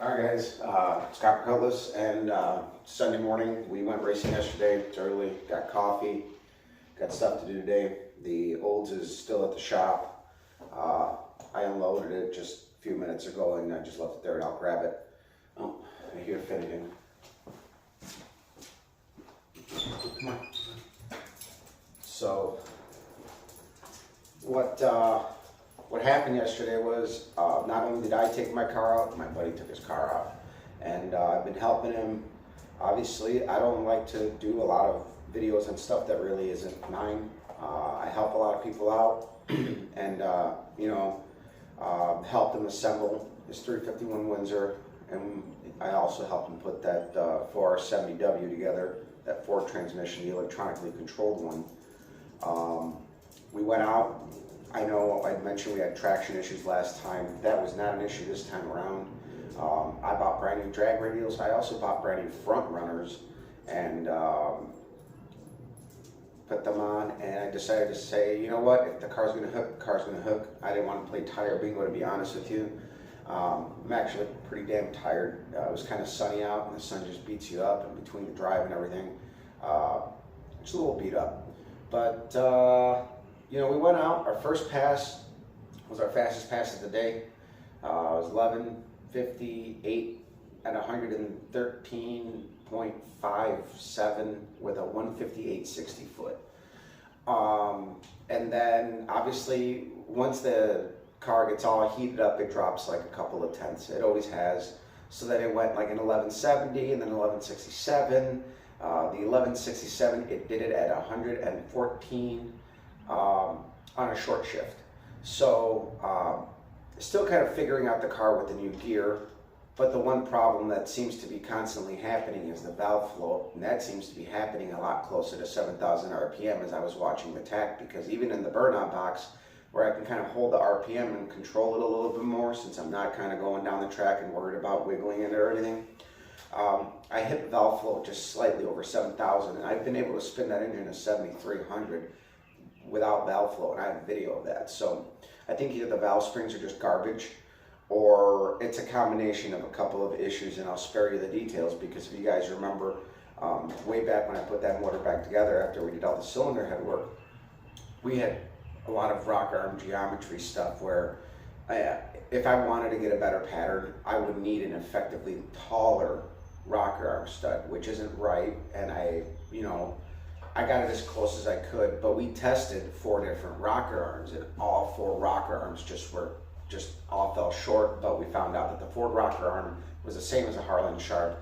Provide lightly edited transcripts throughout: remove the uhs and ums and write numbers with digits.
Alright guys, Scott Cutlass, and Sunday morning we went racing yesterday. It's early, got coffee, got stuff to do today. The Olds is still at the shop. I unloaded it just a few minutes ago and I just left it there and I'll grab it. Oh, I hear Finnegan. Come on. So, what happened yesterday was not only did I take my car out, my buddy took his car out. And I've been helping him. Obviously, I don't like to do a lot of videos and stuff that really isn't mine. I help a lot of people out and, helped him assemble his 351 Windsor. And I also helped him put that 4R70W together, that Ford transmission, the electronically controlled one. We went out. I know I mentioned we had traction issues last time. That was not an issue this time around. I bought brand new drag radials. I also bought brand new front runners and put them on, and I decided to say, you know what, if the car's gonna hook, the car's gonna hook. I didn't want to play tire bingo, to be honest with you. I'm actually pretty damn tired. It was kind of sunny out and the sun just beats you up, and between the drive and everything, just a little beat up. But we went out. Our first pass was our fastest pass of the day. It was 11:58 at 113.57 with a 158.60 foot. And then obviously once the car gets all heated up, it drops like a couple of tenths. It always has. So then it went like an 1170 and then 1167. The 1167, it did it at 114 on a short shift. So still kind of figuring out the car with the new gear, but the one problem that seems to be constantly happening is the valve flow, and that seems to be happening a lot closer to 7,000 RPM as I was watching the tach, because even in the burnout box, where I can kind of hold the RPM and control it a little bit more, since I'm not kind of going down the track and worried about wiggling it or anything, I hit the valve flow just slightly over 7,000, and I've been able to spin that engine to 7,300 without valve flow, and I have a video of that. So I think either the valve springs are just garbage, or it's a combination of a couple of issues, and I'll spare you the details, because if you guys remember, way back when I put that motor back together after we did all the cylinder head work, we had a lot of rock arm geometry stuff where if I wanted to get a better pattern, I would need an effectively taller rocker arm stud, which isn't right, and I got it as close as I could, but we tested 4 different rocker arms, and all 4 rocker arms just all fell short. But we found out that the Ford rocker arm was the same as a Harlan Sharp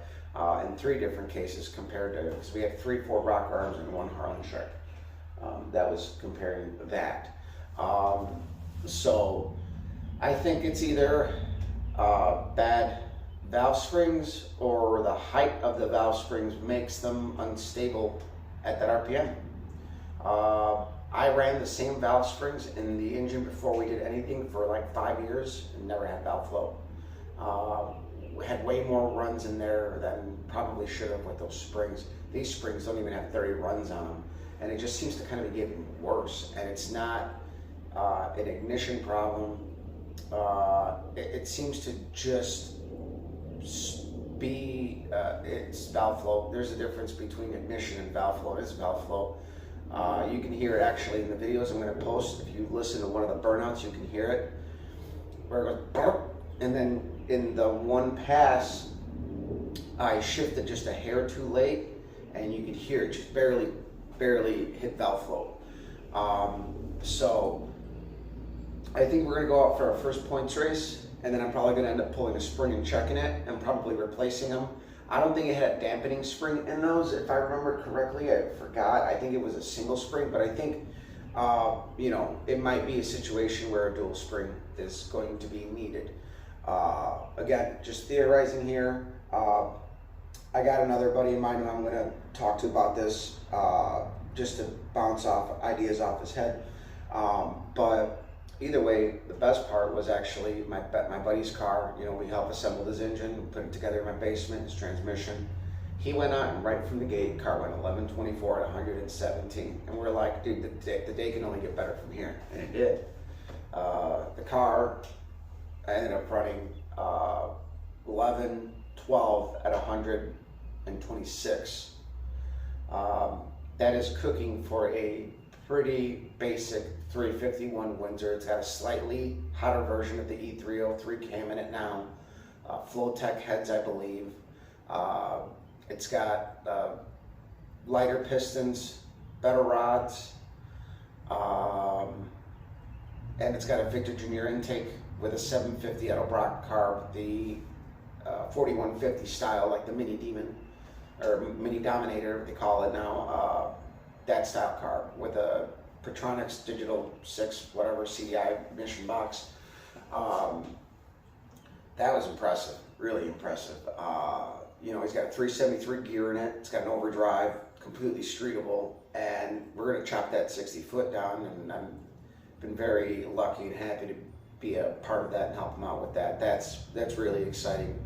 in 3 different cases, compared to, because we had 3 Ford rocker arms and 1 Harlan Sharp. That was comparing that. So I think it's either bad valve springs, or the height of the valve springs makes them unstable at that RPM. I ran the same valve springs in the engine before we did anything for like 5 years and never had valve flow. We had way more runs in there than probably should have with those springs. These springs don't even have 30 runs on them, and it just seems to kind of be getting worse. And it's not an ignition problem. It seems to just be it's valve flow. There's a difference between ignition and valve flow. It is valve flow. You can hear it actually in the videos I'm going to post. If you listen to one of the burnouts, you can hear it where it goes burp, and then in the one pass I shifted just a hair too late, and you could hear it just barely hit valve flow. So I think we're going to go out for our first points race, and then I'm probably going to end up pulling a spring and checking it and probably replacing them. I don't think it had a dampening spring in those, if I remember correctly. I forgot. I think it was a single spring, but I think it might be a situation where a dual spring is going to be needed. Again, just theorizing here. I got another buddy of mine who I'm going to talk to about this, just to bounce off ideas off his head. But either way, the best part was actually my buddy's car. We helped assemble his engine, put it together in my basement, his transmission. He went out, and right from the gate, car went 1124 at 117. And we're like, dude, the day can only get better from here. And it did. The car, I ended up running 11, 12 at 126. That is cooking for a pretty basic 351 Windsor. It's got a slightly hotter version of the E303 cam in it now. Flowtech heads, I believe. It's got lighter pistons, better rods, and it's got a Victor Junior intake with a 750 Edelbrock carb, the 4150 style, like the Mini Demon or Mini Dominator, they call it now. That style carb with a Petronix Digital 6 whatever CDI mission box. That was impressive, really impressive. You know, he's got a 373 gear in it. It's got an overdrive, completely streetable, and we're going to chop that 60 foot down, and I've been very lucky and happy to be a part of that and help him out with that. That's really exciting.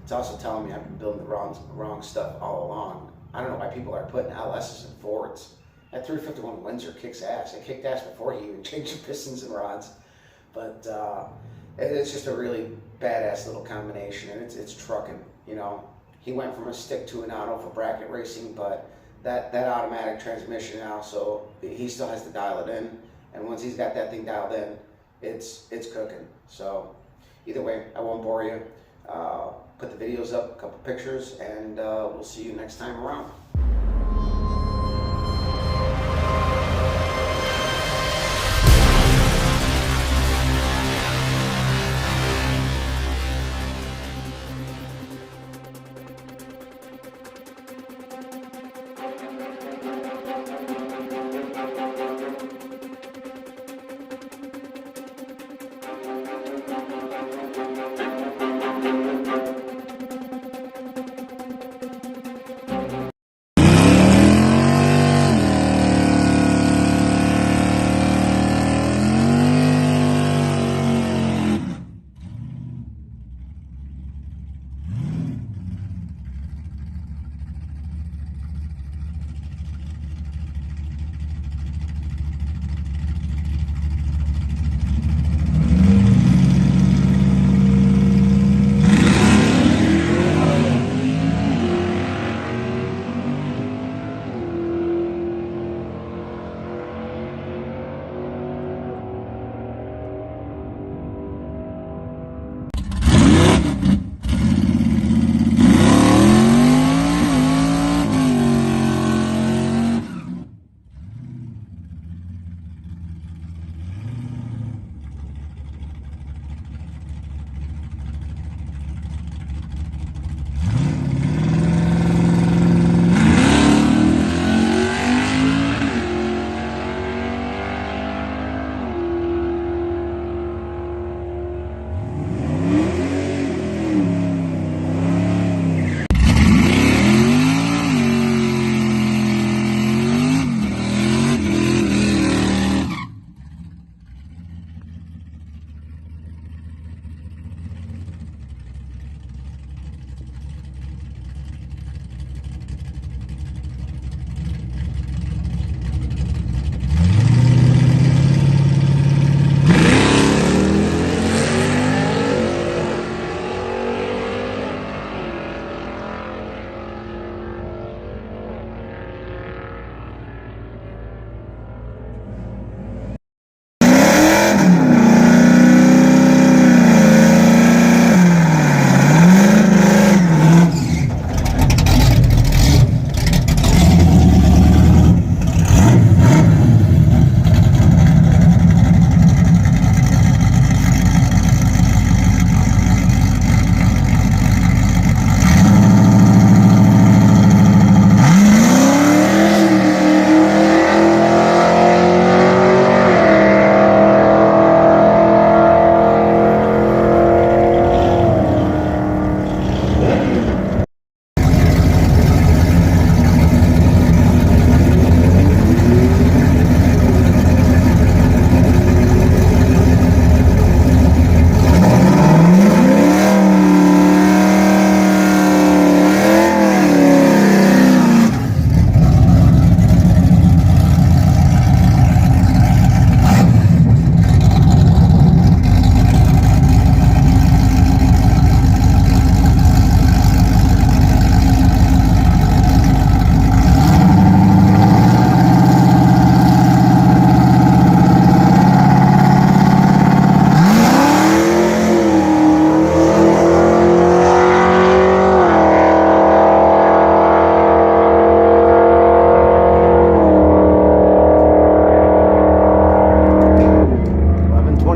It's also telling me I've been building the wrong stuff all along. I don't know why people are putting LSs in Fords. That 351 Windsor kicks ass. It kicked ass before he even changed the pistons and rods. But it's just a really badass little combination, and it's trucking. You know, he went from a stick to an auto for bracket racing, but that automatic transmission now, so he still has to dial it in. And once he's got that thing dialed in, it's cooking. So either way, I won't bore you. Put the videos up, a couple pictures, and we'll see you next time around.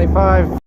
25.